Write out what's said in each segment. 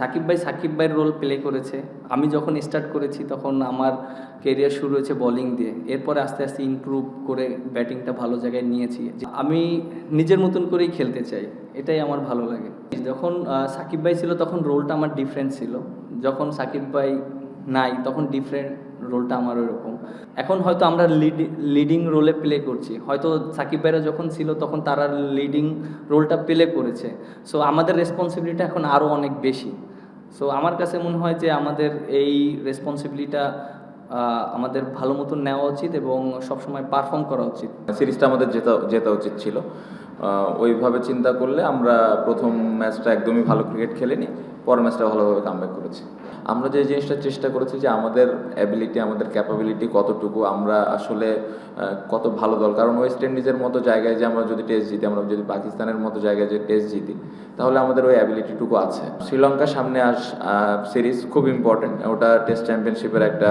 সাকিব ভাই সাকিব ভাইয়ের role play করেছে। আমি যখন স্টার্ট করেছি তখন আমার কেরিয়ার শুরু হয়েছে বোলিং দিয়ে, এরপরে আস্তে আস্তে ইমপ্রুভ করে ব্যাটিংটা ভালো জায়গায় নিয়েছি। আমি নিজের মতন করেই খেলতে চাই, এটাই আমার ভালো লাগে। যখন সাকিব ভাই ছিল তখন রোলটা আমার ডিফারেন্ট ছিল, যখন সাকিব ভাই নাই তখন ডিফারেন্ট রোলটা আমার ওইরকম। এখন হয়তো আমরা লিডিং রোলে প্লে করছি, হয়তো সাকিব ভাইরা যখন ছিল তখন তারা লিডিং রোলটা প্লে করেছে। সো আমাদের রেসপন্সিবিলিটি এখন আরও অনেক বেশি। সো আমার কাছে মনে হয় যে আমাদের এই রেসপন্সিবিলিটিটা আমাদের ভালো মতন নেওয়া উচিত এবং সবসময় পারফর্ম করা উচিত। সিরিজটা আমাদের জেতা উচিত ছিল। ওইভাবে চিন্তা করলে আমরা প্রথম ম্যাচটা একদমই ভালো ক্রিকেট খেলিনি, পরের ম্যাচটা ভালোভাবে কামব্যাক করেছি। আমরা যে জিনিসটা চেষ্টা করেছি যে আমাদের অ্যাবিলিটি, আমাদের ক্যাপাবিলিটি কতটুকু, আমরা আসলে কত ভালো দল। কারণ ওয়েস্ট ইন্ডিজের মতো জায়গায় যে আমরা যদি টেস্ট জিতি, আমরা যদি পাকিস্তানের মতো জায়গায় যে টেস্ট জিতি, তাহলে আমাদের ওই অ্যাবিলিটিটুকু আছে। শ্রীলঙ্কার সামনে সিরিজ খুব ইম্পর্টেন্ট, ওটা টেস্ট চ্যাম্পিয়নশিপের একটা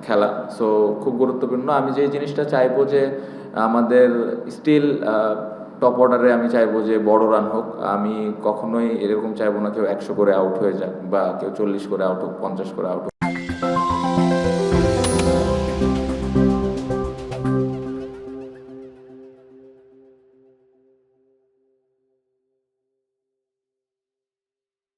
খেলা। সো খুব গুরুত্বপূর্ণ। আমি যে জিনিসটা চাইবো যে আমাদের স্টিল টপ অর্ডারে আমি চাইবো যে বড় রান হোক। আমি কখনোই এরকম চাইবো না কেউ 100 করে আউট হয়ে যাক বা কেউ 40 করে আউট হোক, 50 করে আউট হোক।